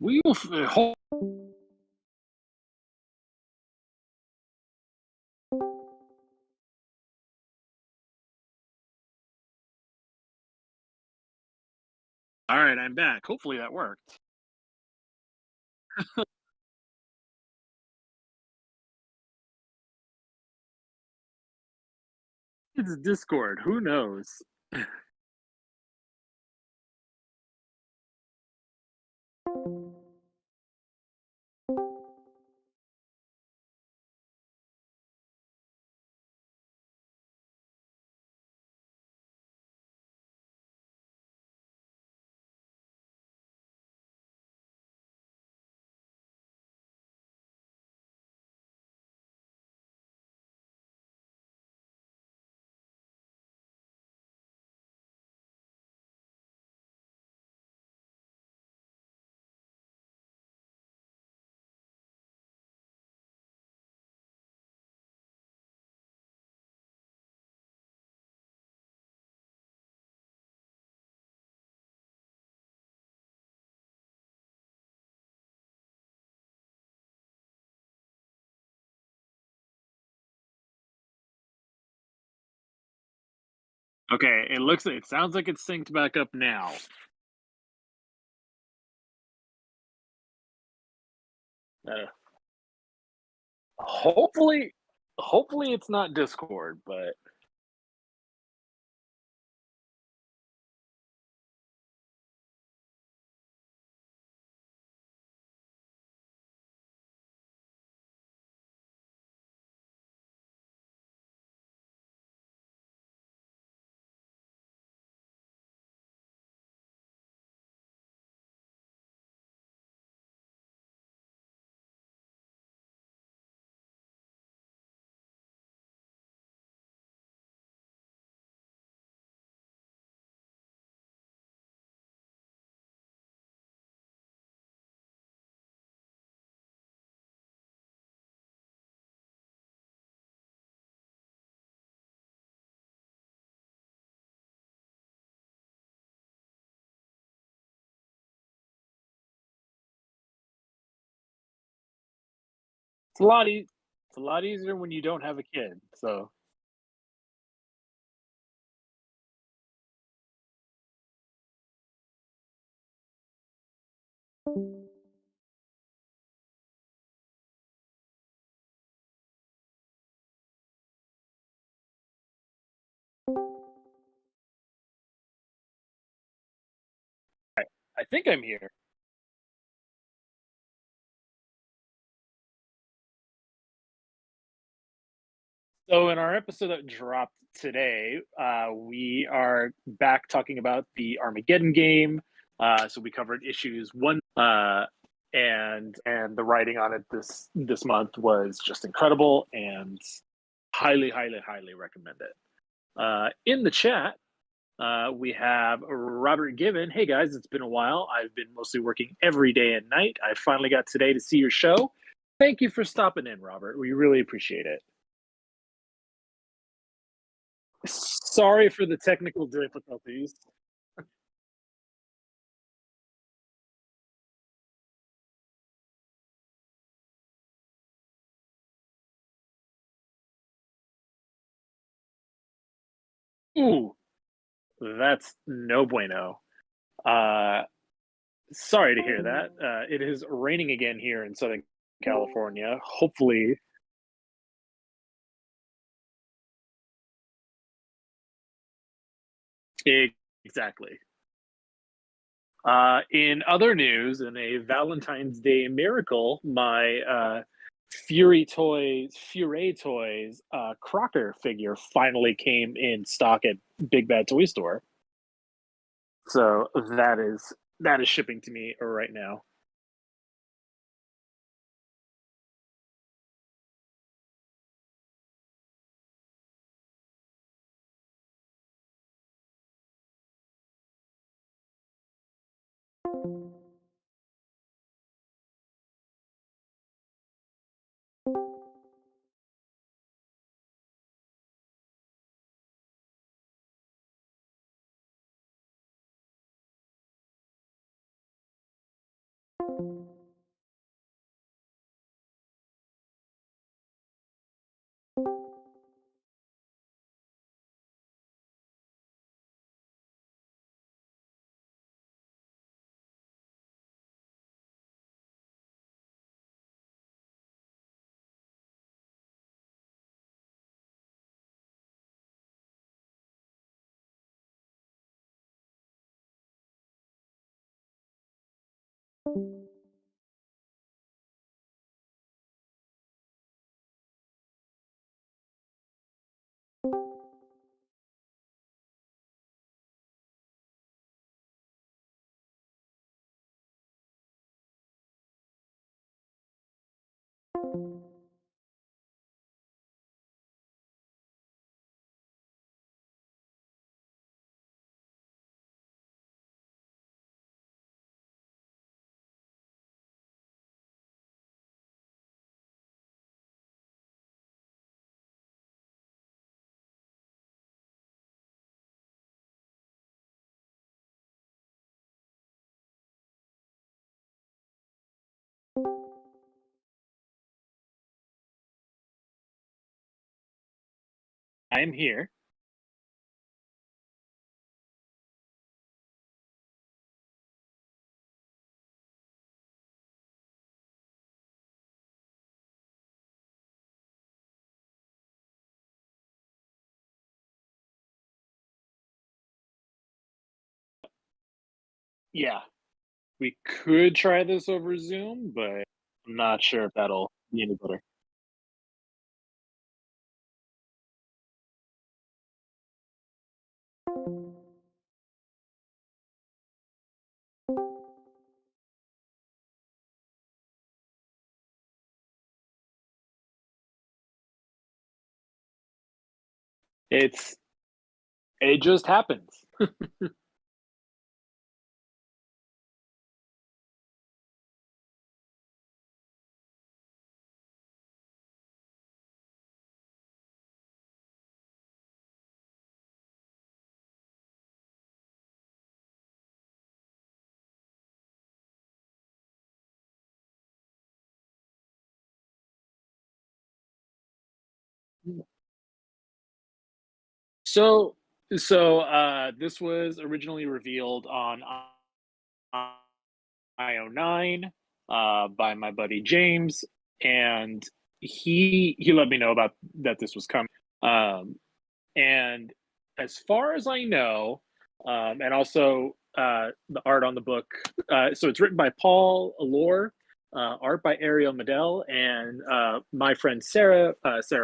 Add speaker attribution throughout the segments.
Speaker 1: We will. All right, I'm back. Hopefully that worked. It's Discord. Who knows? Okay, it sounds like it's synced back up now. Uh, hopefully, hopefully it's not Discord, but it's a lot easier when you don't have a kid. So I think I'm here. So in our episode that dropped today, we are back talking about the Armageddon game. So we covered issues one, and the writing on it this month was just incredible and highly recommend it. In the chat, we have Robert Given. Hey guys, it's been a while. I've been mostly working every day and night. I finally got today to see your show. Thank you for stopping in, Robert. We really appreciate it. Sorry for the technical difficulties. Ooh, that's no bueno. Uh, Sorry to hear that. It is raining again here in Southern California. Hopefully, exactly. In other news, in a Valentine's Day miracle, my Fury Toys Crocker figure finally came in stock at Big Bad Toy Store. So that is shipping to me right now. I'm here. Yeah, we could try this over Zoom, but I'm not sure if that'll be any better. It's it just happens. So this was originally revealed on IO9 by my buddy James, and he let me know about that this was coming. Um, and as far as I know, and also the art on the book, so it's written by Paul Allure, art by Ariel Medell, and my friend Sarah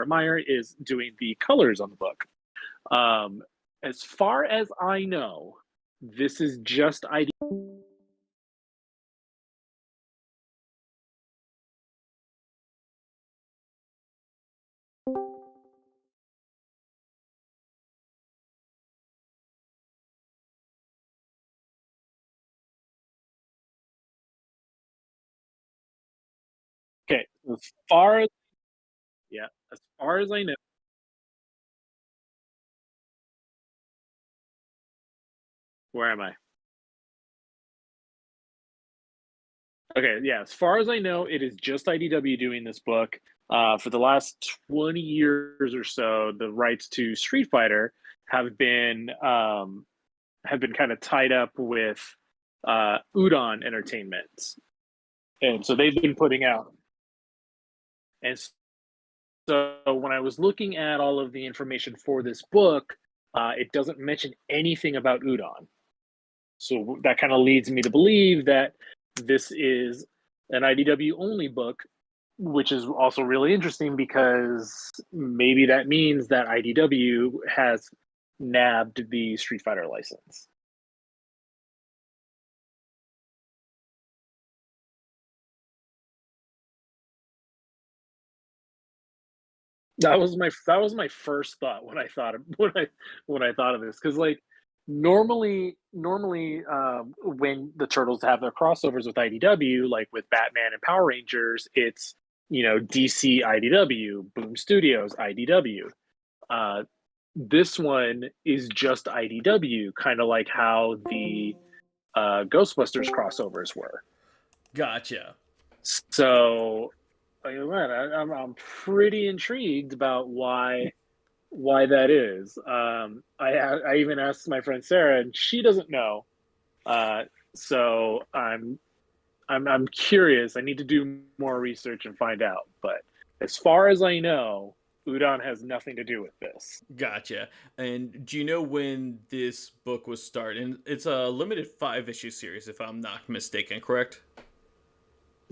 Speaker 1: Meyer is doing the colors on the book. Um, as far as I know, this is just ID. Okay, as far as yeah, as far as I know, where am I? Okay, yeah, as far as I know, it is just IDW doing this book. For the last 20 years or so, the rights to Street Fighter have been have been kind of tied up with Udon Entertainment, and so they've been putting out. And so when I was looking at all of the information for this book, it doesn't mention anything about Udon. So that kind of leads me to believe that this is an IDW only book, which is also really interesting because maybe that means that IDW has nabbed the Street Fighter license. That was my first thought when I thought of when I thought of this, because like normally when the Turtles have their crossovers with IDW, like with Batman and Power Rangers, it's DC IDW, Boom Studios IDW. Uh, this one is just IDW, kind of like how the Ghostbusters crossovers were.
Speaker 2: Gotcha.
Speaker 1: So, I'm pretty intrigued about why that is. I even asked my friend Sarah, and she doesn't know. So I'm curious. I need to do more research and find out. But as far as I know, udon has nothing to do with this.
Speaker 2: Gotcha. And do you know when this book was started? And it's a limited 5 issue series, if I'm not mistaken, correct?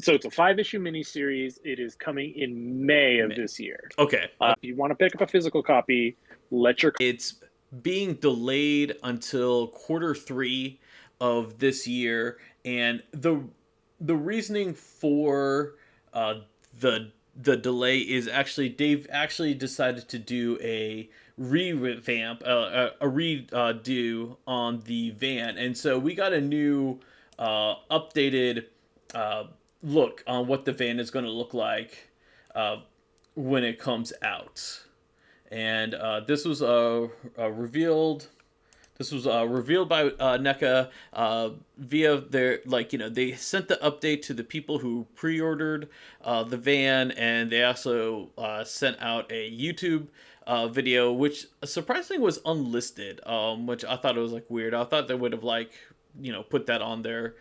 Speaker 1: So it's a 5 issue miniseries. It is coming in May of
Speaker 2: May.
Speaker 1: this year.
Speaker 2: Okay.
Speaker 1: If you want to pick up a physical copy, let your
Speaker 2: It's being delayed until quarter 3 of this year, and the reasoning for uh, the delay is actually they've actually decided to do a revamp, a redo on the van, and so we got a new updated uh, look on what the van is going to look like uh, when it comes out. And this was revealed. This was revealed by NECA via their, like, they sent the update to the people who pre-ordered the van, and they also sent out a YouTube video, which surprisingly was unlisted, which I thought it was like weird. I thought they would have like put that on their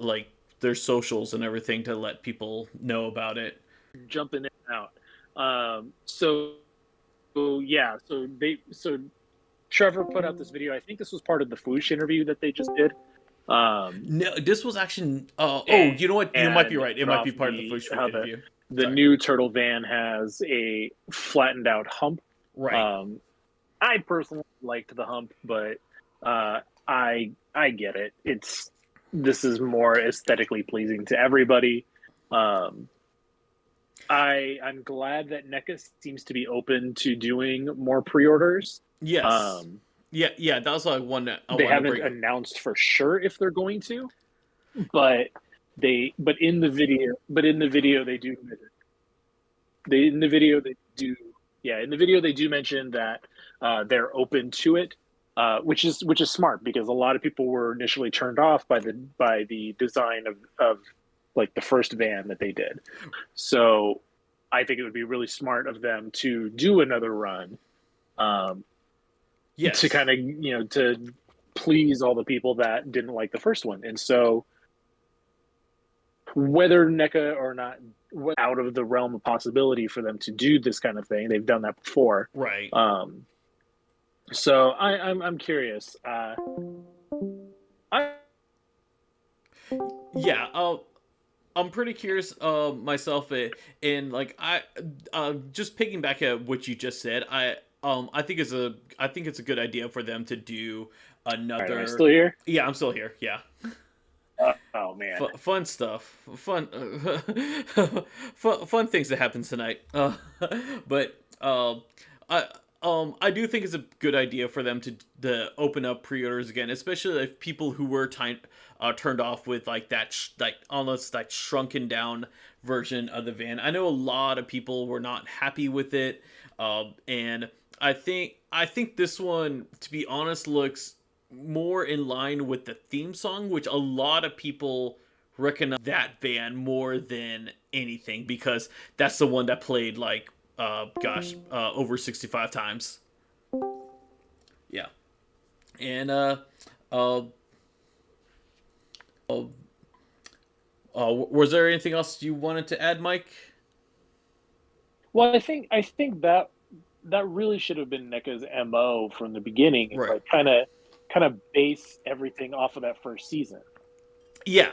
Speaker 2: like their socials and everything to let people know about it.
Speaker 1: jumping in and out. So yeah, so Trevor put out this video. I think this was part of the Foosh interview that they just did.
Speaker 2: No, this was actually. You know what? You might be
Speaker 1: And
Speaker 2: right. It might be part of the first
Speaker 1: how
Speaker 2: interview.
Speaker 1: the
Speaker 2: Sorry.
Speaker 1: new turtle van has a flattened out hump.
Speaker 2: Right.
Speaker 1: I personally liked the hump, but I get it. This is more aesthetically pleasing to everybody. I'm glad that NECA seems to be open to doing more pre-orders.
Speaker 2: Yes. Yeah. That was like one that I
Speaker 1: They
Speaker 2: want to
Speaker 1: haven't
Speaker 2: bring up.
Speaker 1: announced for sure if they're going to, but in the video they do mention that they're open to it, which is smart, because a lot of people were initially turned off by the design of like the first van that they did. So I think it would be really smart of them to do another run,
Speaker 2: Yes.
Speaker 1: to kind of to please all the people that didn't like the first one. And so whether NECA or not, out of the realm of possibility for them to do this kind of thing. They've done that before.
Speaker 2: Right.
Speaker 1: So I'm curious.
Speaker 2: Yeah. I'm pretty curious myself, and like I just picking back at what you just said, I think it's a good idea for them to do another.
Speaker 1: Right, am I still here?
Speaker 2: Yeah, I'm still here. Yeah.
Speaker 1: Oh man,
Speaker 2: fun stuff, fun things that happen tonight. But I do think it's a good idea for them to open up pre-orders again, especially if people who were turned off with like that like almost like shrunken down version of the van. I know a lot of people were not happy with it, and I think this one, to be honest, looks more in line with the theme song, which a lot of people recognize that van more than anything, because that's the one that played like over 65 times. Yeah. And was there anything else you wanted to add, Mike?
Speaker 1: Well, I think that really should have been NECA's MO from the beginning. It's
Speaker 2: Right.
Speaker 1: like kind of base everything off of that first season.
Speaker 2: Yeah.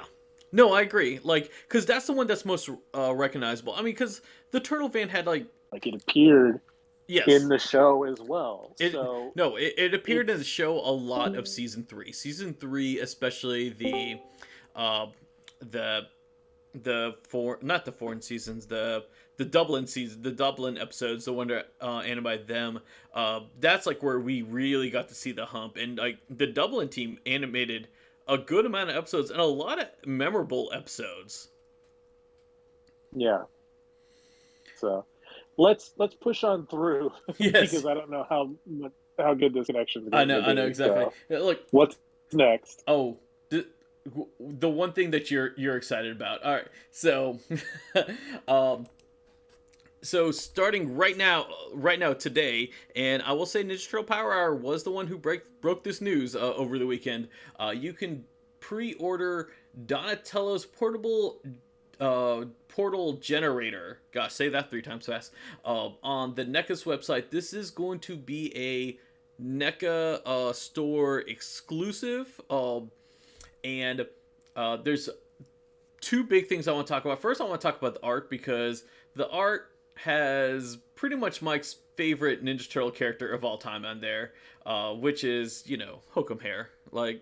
Speaker 2: No, I agree. Like, because that's the one that's most recognizable. I mean, because the Turtle Van had like
Speaker 1: it appeared
Speaker 2: yes
Speaker 1: in the show as well.
Speaker 2: It appeared in the show a lot of season 3. Season 3, especially the not the foreign seasons, the Dublin season, the Dublin episodes, the one that animated them. That's like where we really got to see the hump, and like the Dublin team animated a good amount of episodes and a lot of memorable episodes.
Speaker 1: Yeah. So let's push on through.
Speaker 2: Yes.
Speaker 1: Because I don't know how good this connection is
Speaker 2: I
Speaker 1: going to be.
Speaker 2: know exactly.
Speaker 1: So,
Speaker 2: Look,
Speaker 1: what's next?
Speaker 2: Oh, the one thing that you're excited about. All right, so um, so starting right now today, and I will say Ninja Turtle Power Hour was the one who broke this news over the weekend. You can pre-order Donatello's portal generator. Gosh, say that 3 times fast. On the NECA's website. This is going to be a NECA store exclusive. And there's two big things I want to talk about. First, I want to talk about the art because the art has pretty much Mike's favorite Ninja Turtle character of all time on there, which is Hokum Hair. Like,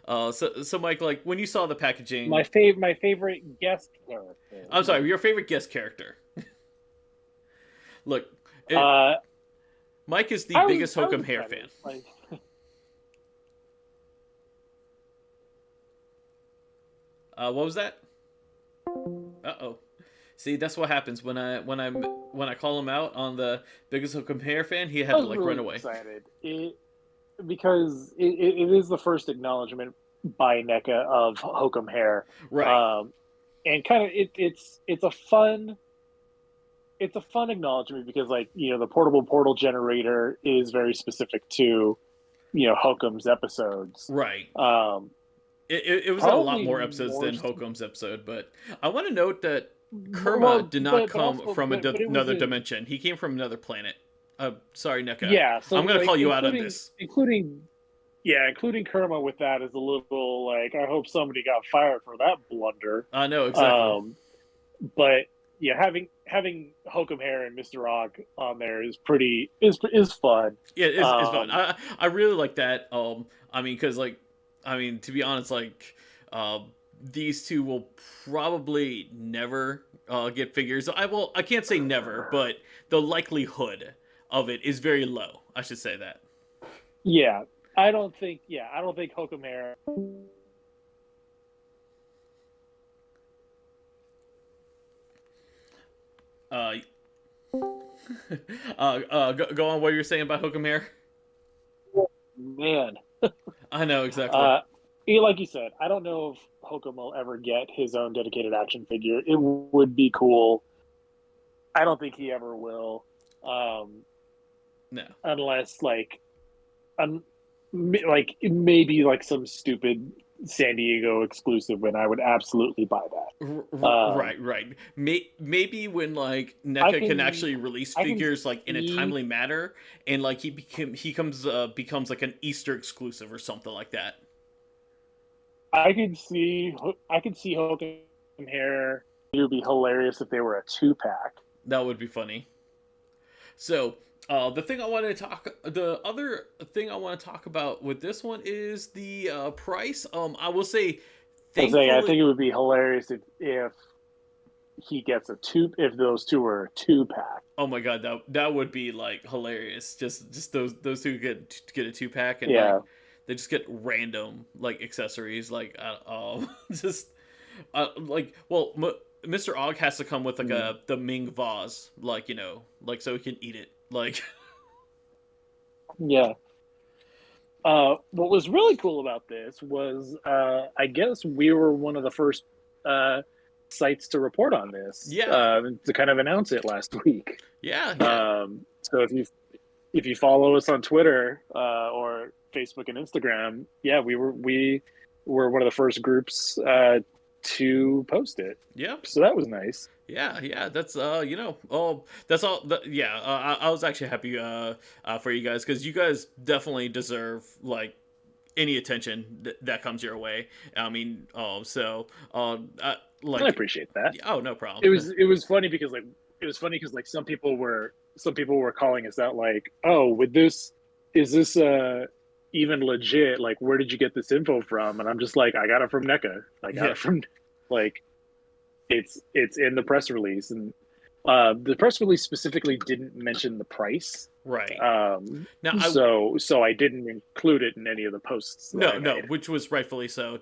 Speaker 2: so Mike, like when you saw the packaging,
Speaker 1: my favorite guest character.
Speaker 2: I'm sorry, your favorite guest character. Look, Mike is the biggest Hokum Hair fan.
Speaker 1: Like...
Speaker 2: What was that? Uh-oh. See, that's what happens when I call him out on the biggest Hokum Hair fan. He had to like
Speaker 1: really
Speaker 2: run away.
Speaker 1: Excited. Because it is the first acknowledgement by NECA of Hokum Hair,
Speaker 2: right?
Speaker 1: And kind of it's a fun acknowledgement because the portable portal generator is very specific to Hokum's episodes,
Speaker 2: right? It was a lot more episodes than Hokum's episode, but I want to note that Kerma did not come from another dimension. He came from another planet. Sorry, NECA.
Speaker 1: Yeah, so
Speaker 2: I'm going to call you out on this.
Speaker 1: Including Kerma with that is a little like, I hope somebody got fired for that blunder.
Speaker 2: I know, exactly.
Speaker 1: But yeah, having Hokum Hair and Mr. Og on there is fun.
Speaker 2: Yeah, it's fun. I really like that. I mean, because to be honest, these two will probably never get figures. I can't say never, but the likelihood of it is very low. I should say that.
Speaker 1: Yeah, I don't think Hokum Hair.
Speaker 2: Go on. What you're saying about Hokum Hair?
Speaker 1: Man,
Speaker 2: I know exactly.
Speaker 1: Like you said, I don't know if Hokum will ever get his own dedicated action figure. It would be cool. I don't think he ever will.
Speaker 2: No,
Speaker 1: unless maybe some stupid San Diego exclusive, and I would absolutely buy that.
Speaker 2: Right. Maybe when NECA can actually release figures in a timely manner, and he becomes an Easter exclusive or something like that.
Speaker 1: I could see Hokum Hair. It would be hilarious if they were a 2-pack.
Speaker 2: That would be funny. So, the other thing I want to talk about with this one is the price. I will say, thankfully,
Speaker 1: I think it would be hilarious if he gets if those two were a 2-pack.
Speaker 2: Oh my god, that would be hilarious. Just those two get a 2-pack, and they just get random accessories just Mr. Og has to come with the Ming vase, so he can eat it.
Speaker 1: Yeah. What was really cool about this was, I guess we were one of the first sites to report on this.
Speaker 2: Yeah.
Speaker 1: To kind of announce it last week.
Speaker 2: Yeah.
Speaker 1: So if you follow us on Twitter or Facebook and Instagram, we were one of the first groups to post it.
Speaker 2: Yeah.
Speaker 1: So that was nice.
Speaker 2: Yeah. That's that's all. I was actually happy for you guys because you guys definitely deserve any attention that comes your way. I mean, I
Speaker 1: appreciate that.
Speaker 2: Oh, no problem.
Speaker 1: It was funny because some people were calling us out oh, is this even legit? Where did you get this info from? And I'm just I got it from NECA. I got it from it's in the press release, and the press release specifically didn't mention the price.
Speaker 2: Right.
Speaker 1: So I didn't include it in any of the posts.
Speaker 2: No, which was rightfully so.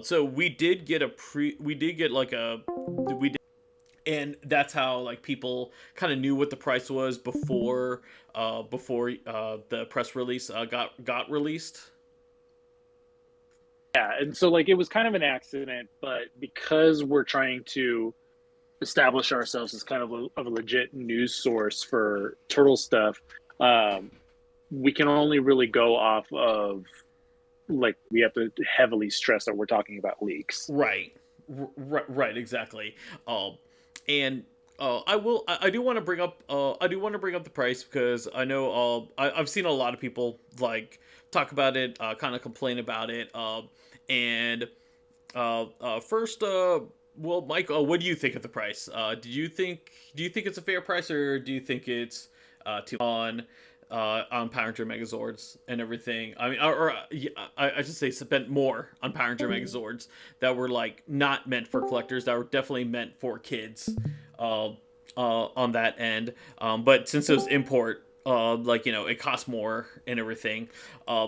Speaker 2: So we did get and that's how people kind of knew what the price was before the press release got released.
Speaker 1: Yeah, and so like it was kind of an accident, but because we're trying to establish ourselves as kind of a legit news source for turtle stuff, um, we can only really go off of like we have to heavily stress that we're talking about leaks.
Speaker 2: Right. Right, exactly. Um, and I do want to bring up I do want to bring up the price because I know I've seen a lot of people like talk about it, kind of complain about it. And first, well, Mike, what do you think of the price? Do you think it's a fair price, or do you think it's too on Power Ranger Megazords and everything? I mean, yeah, I should say spent more on Power Ranger Megazords that were like not meant for collectors, that were definitely meant for kids. Uh, on that end, but since it was import, like it costs more and everything. Uh,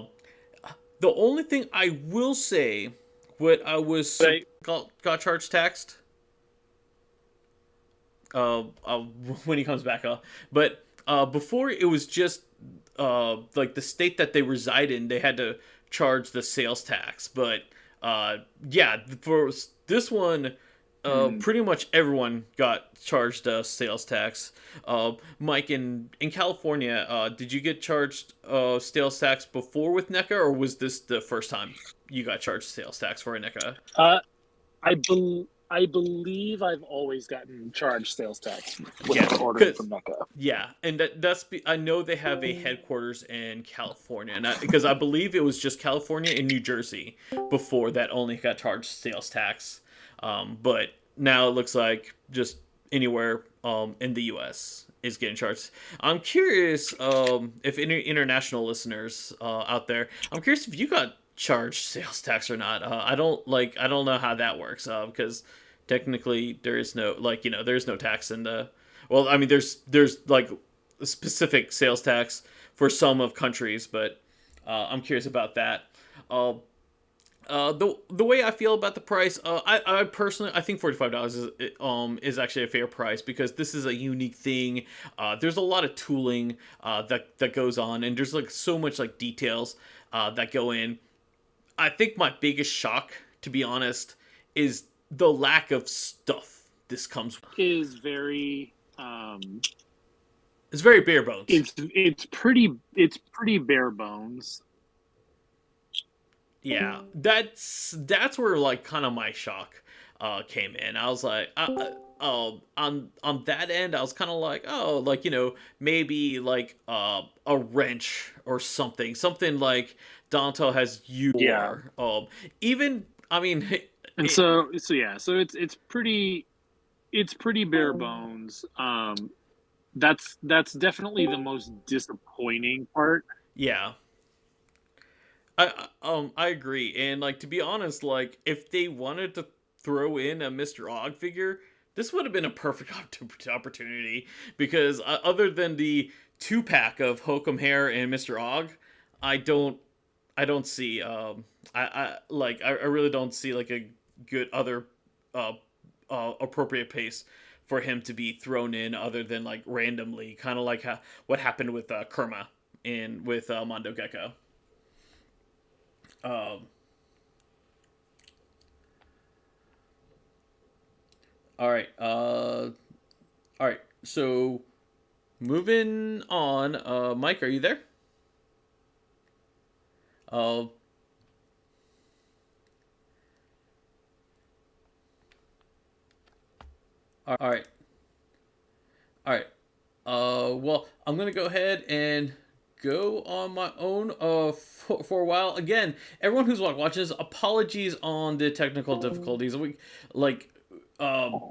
Speaker 2: the only thing I will say, what I was
Speaker 1: But
Speaker 2: got charged taxed uh, when he comes back. But before it was just like the state that they reside in, they had to charge the sales tax. But yeah, for this one, pretty much everyone got charged sales tax. Mike, in California, did you get charged sales tax before with NECA, or was this the first time you got charged sales tax for a NECA?
Speaker 1: uh, I believe I've always gotten charged sales tax when
Speaker 2: Yeah,
Speaker 1: ordering
Speaker 2: because
Speaker 1: from NECA.
Speaker 2: yeah, and I know they have a headquarters in California, and because I believe it was just California and New Jersey before that only got charged sales tax, but now it looks like just anywhere in the U.S. is getting charged. I'm curious if any international listeners out there, I'm curious if you got charged sales tax or not. I don't know how that works because technically there is no there's no tax in the well, I mean, there's like a specific sales tax for some of countries, but I'm curious about that. Uh, the way I feel about the price, I personally I think $45 is actually a fair price because this is a unique thing. There's a lot of tooling that goes on, and there's like so much like details that go in. I think my biggest shock, to be honest, is the lack of stuff this comes with.
Speaker 1: Is very
Speaker 2: It's very bare bones.
Speaker 1: it's pretty bare bones.
Speaker 2: Yeah, that's where like kind of my shock came in. I was like, on that end, I was kind of like, oh, like maybe like a wrench or something like Danto has used.
Speaker 1: Yeah,
Speaker 2: Or even I mean,
Speaker 1: and
Speaker 2: it,
Speaker 1: so yeah, so it's pretty bare bones. That's definitely the most disappointing part.
Speaker 2: yeah. I agree, and like to be honest, like if they wanted to throw in a Mr. Og figure, this would have been a perfect opportunity because other than the 2 pack of Hokum Hair and Mr. Og, I don't see I really don't see like a good other uh, appropriate pace for him to be thrown in other than like randomly, kind of like what happened with Kerma and with Mondo Gecko. Um, all right. All right. So moving on. Mike, are you there? Uh, all right. All right. Well, I'm gonna go ahead and go on my own for a while. Again, everyone who's watching this, apologies on the technical difficulties. We like um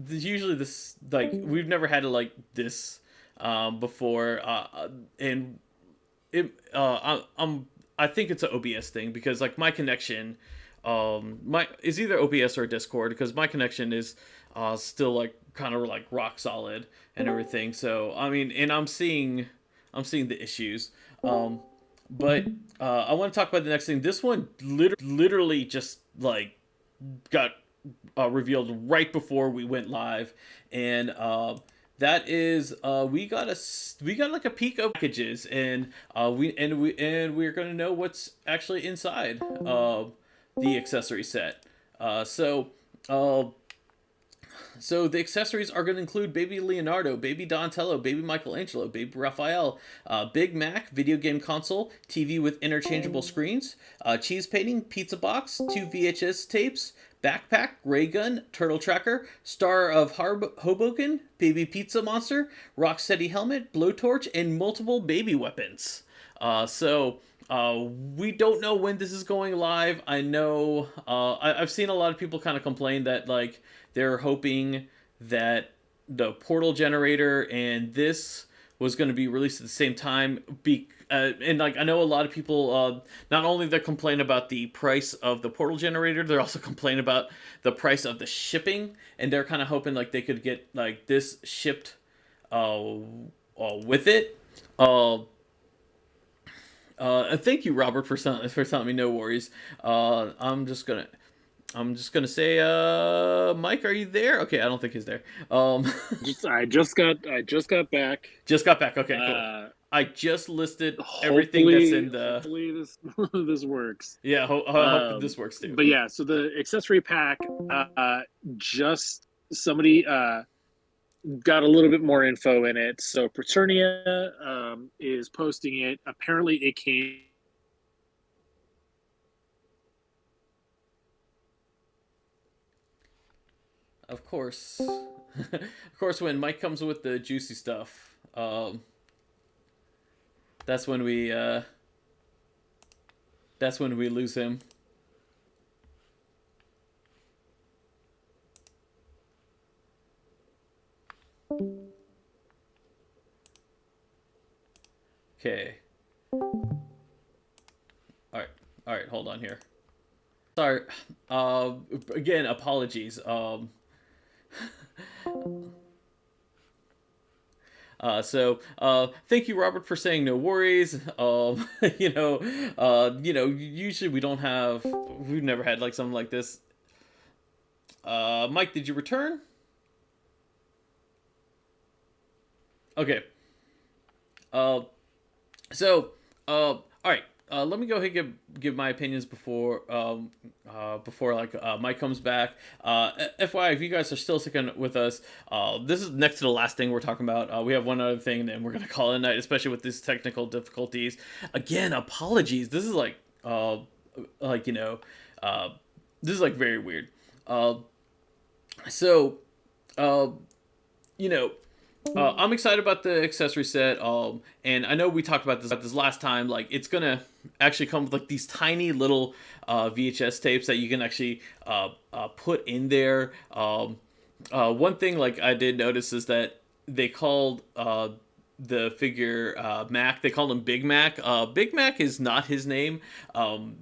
Speaker 2: usually this like we've never had it like this before and I think it's an OBS thing because like my connection my is either OBS or Discord because my connection is still like kind of like rock solid and everything. So I mean, and I'm seeing the issues. But I want to talk about the next thing. This one literally just like got revealed right before we went live, and that is we got like a peek of packages, and we're gonna know what's actually inside the accessory set. Uh, so uh, so the accessories are going to include baby Leonardo, baby Donatello, baby Michelangelo, baby Raphael, Big Mac, video game console, TV with interchangeable screens, cheese painting, pizza box, two VHS tapes, backpack, ray gun, turtle tracker, Star of Hoboken, baby pizza monster, Rocksteady helmet, blowtorch, and multiple baby weapons. So we don't know when this is going live. I know I've seen a lot of people kind of complain that like they're hoping that the portal generator and this was going to be released at the same time. And like I know a lot of people, not only they're complaining about the price of the portal generator, they're also complaining about the price of the shipping, and they're kind of hoping like they could get like this shipped with it. Thank you, Robert, for telling me no worries. I'm just gonna say, Mike, are you there? Okay, I don't think he's there.
Speaker 1: I just got back.
Speaker 2: Just got back. Okay, cool. I just listed everything that's in the.
Speaker 1: Hopefully this this works.
Speaker 2: Yeah, I hope this works too.
Speaker 1: But yeah, so the accessory pack, just somebody got a little bit more info in it. So Preternia is posting it. Apparently, it came.
Speaker 2: Of course, of course, when Mike comes with the juicy stuff, that's when we lose him. Okay. All right, hold on here. Sorry. Again, apologies. Thank you, Robert, for saying no worries. Usually we've never had like something like this. Mike, did you return? Okay. All right. Let me go ahead and give my opinions before Mike comes back. FYI, if you guys are still sticking with us, this is next to the last thing we're talking about. We have one other thing, and we're gonna call it a night, especially with these technical difficulties. Again, apologies. This is this is like very weird. I'm excited about the accessory set, and I know we talked about this last time. Like, it's gonna actually come with like these tiny little VHS tapes that you can actually put in there. One thing like I did notice is that they called the figure Mac. They called him Big Mac. Big Mac is not his name.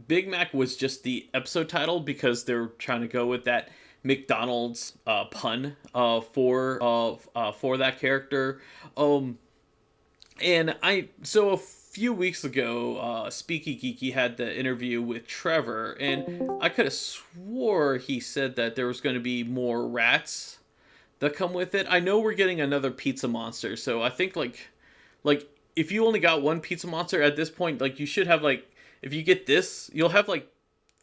Speaker 2: Big Mac was just the episode title because they're trying to go with that McDonald's pun for that character. So a few weeks ago, Speaky Geeky had the interview with Trevor, and I could have swore he said that there was going to be more rats that come with it. I know we're getting another pizza monster, so I think like if you only got one pizza monster at this point, like you should have like, if you get this, you'll have like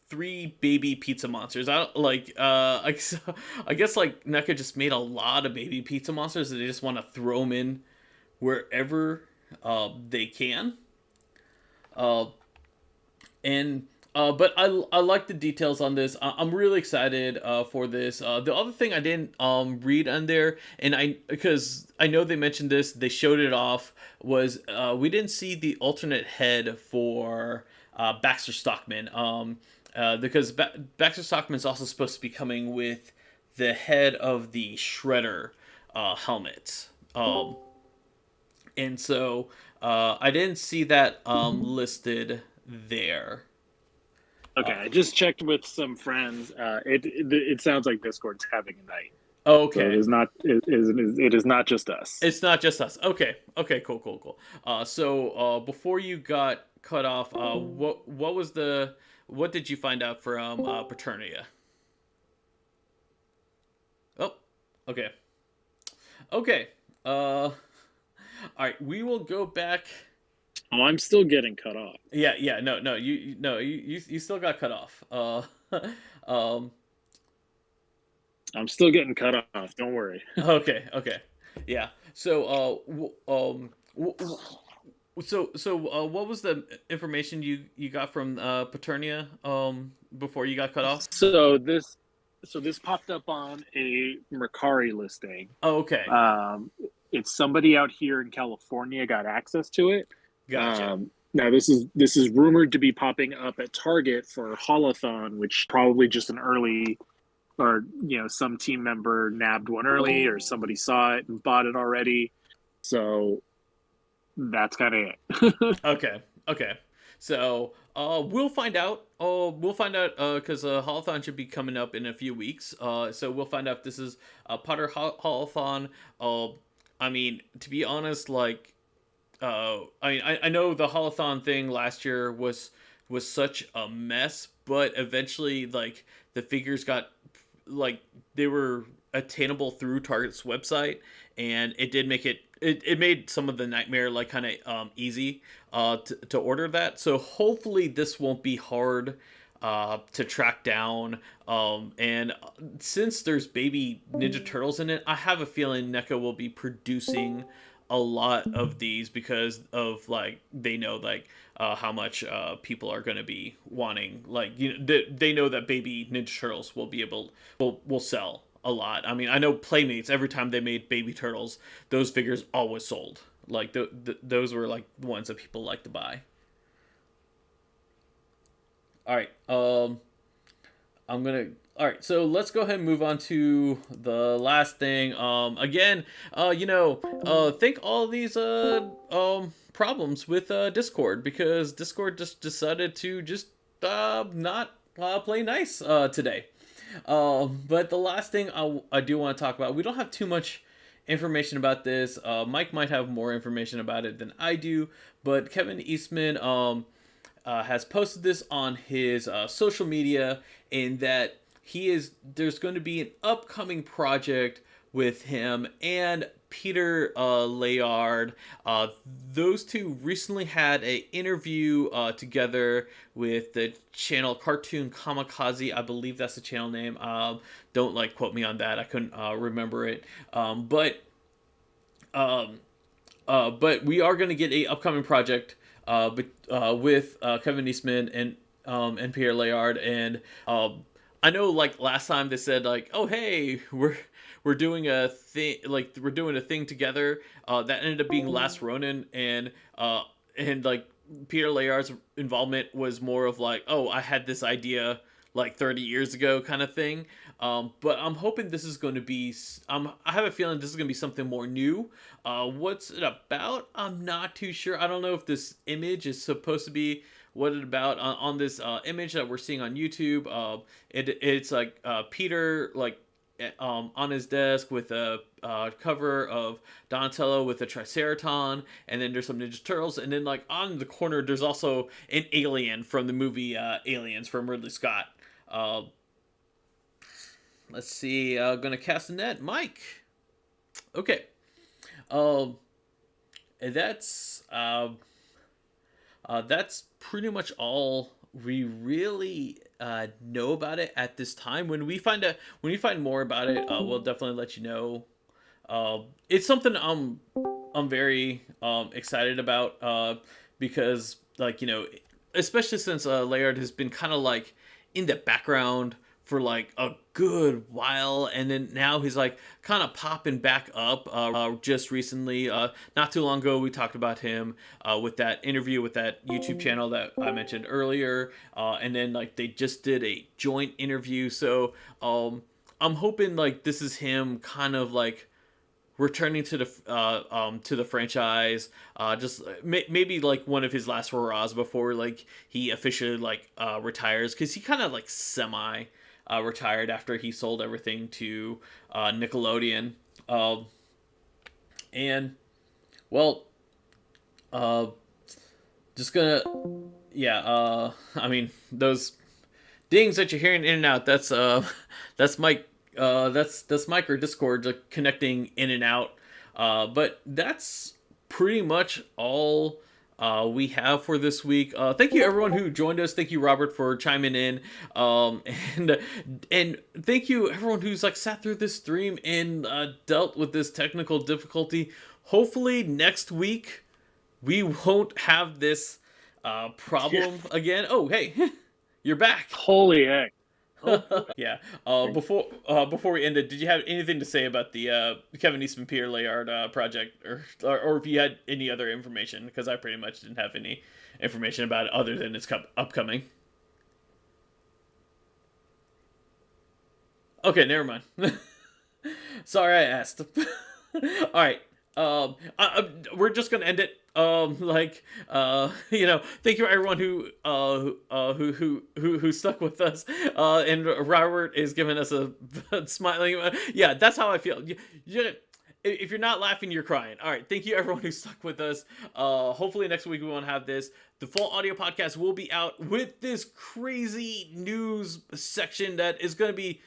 Speaker 2: 3 baby pizza monsters. I guess like NECA just made a lot of baby pizza monsters and they just want to throw them in wherever they can. But I like the details on this. I'm really excited for this. The other thing I didn't read on there, and because I know they mentioned this, they showed it off, was we didn't see the alternate head for Baxter Stockman. Because Baxter Stockman is also supposed to be coming with the head of the Shredder helmet. And so I didn't see that listed there.
Speaker 1: Okay, I just checked with some friends. It sounds like Discord's having a night.
Speaker 2: Okay.
Speaker 1: So it is not just us.
Speaker 2: It's not just us. Okay, cool. So before you got cut off, what did you find out from Preternia? Oh, okay. All right, we will go back.
Speaker 1: Oh, I'm still getting cut off.
Speaker 2: Yeah. No. No. You still got cut off. Um.
Speaker 1: I'm still getting cut off. Don't worry.
Speaker 2: Okay. Okay. Yeah. So. What was the information you got from Paternia before you got cut off?
Speaker 1: So this popped up on a Mercari listing.
Speaker 2: Oh, okay.
Speaker 1: Um, it's somebody out here in California got access to it.
Speaker 2: Gotcha.
Speaker 1: Now this is rumored to be popping up at Target for Holothon, which probably just an early, or some team member nabbed one early, or somebody saw it and bought it already. So that's kind of it.
Speaker 2: Okay. Okay. So we'll find out. We'll find out because Holothon should be coming up in a few weeks. So we'll find out if this is a Potter Holothon. I mean, to be honest, like, I know the Holothon thing last year was such a mess, but eventually, like, the figures got, like, they were attainable through Target's website, and it did make it made some of the nightmare, like, kind of easy to order that. So hopefully this won't be hard to track down. And since there's baby Ninja Turtles in it, I have a feeling NECA will be producing a lot of these because of, like, they know, like, how much people are going to be wanting, like, they know that baby Ninja Turtles will sell a lot. I mean, I know Playmates, every time they made baby turtles, those figures always sold. Like, those were, like, the ones that people like to buy. All right. I'm gonna. All right, so let's go ahead and move on to the last thing. Again, think all these problems with Discord, because Discord just decided to just not play nice today. But the last thing I do want to talk about, we don't have too much information about this. Mike might have more information about it than I do, but Kevin Eastman has posted this on his social media, in that there's going to be an upcoming project with him and Peter Laird. Those two recently had an interview together with the channel Cartoon Kamikaze. I believe that's the channel name. Don't, like, quote me on that. I couldn't remember it. But we are going to get a upcoming project with Kevin Eastman and Pierre Laird. And I know, like, last time they said, like, oh, hey, we're doing a thing, like, we're doing a thing together. That ended up being Last Ronin, and like, Peter Layard's involvement was more of, like, oh, I had this idea like 30 years ago kind of thing. But I'm hoping this is going to be. I have a feeling this is going to be something more new. What's it about? I'm not too sure. I don't know if this image is supposed to be what it's about. On this image that we're seeing on YouTube, it's like Peter, like, on his desk with a cover of Donatello with a Triceraton, and then there's some Ninja Turtles, and then, like, on the corner there's also an alien from the movie Aliens from Ridley Scott. Let's see. Gonna cast a net, Mike. Okay. And that's pretty much all we really know about it at this time. When we find more about it, we'll definitely let you know. It's something I'm very excited about, because, like, especially since Laird has been kind of, like, in the background for, like, a good while, and then now he's, like, kind of popping back up just recently. Not too long ago we talked about him with that interview with that YouTube channel that I mentioned earlier, and then, like, they just did a joint interview. So I'm hoping, like, this is him kind of, like, returning to the franchise, just maybe, like, one of his last hurrahs before, like, he officially, like, retires, because he kind of, like, semi retired after he sold everything to Nickelodeon. And, well, just gonna, yeah, I mean, those dings that you're hearing in and out, that's Mike. That's Mike or Discord, like, connecting in and out. But that's pretty much all we have for this week. Thank you everyone who joined us. Thank you Robert for chiming in, um, and and thank you everyone who's like sat through this stream and dealt with this technical difficulty. Hopefully next week we won't have this problem again. Oh hey, you're back.
Speaker 1: Holy heck.
Speaker 2: Yeah. Before we ended, did you have anything to say about the Kevin Eastman Peter Laird project, or if you had any other information? Because I pretty much didn't have any information about it other than it's upcoming. Okay, never mind. Sorry, I asked. All right. We're just gonna end it. Thank you everyone who stuck with us. And Robert is giving us a smiling. Yeah, that's how I feel. If you're not laughing, you're crying. All right. Thank you everyone who stuck with us. Hopefully next week we won't have this. The full audio podcast will be out with this crazy news section that is going to be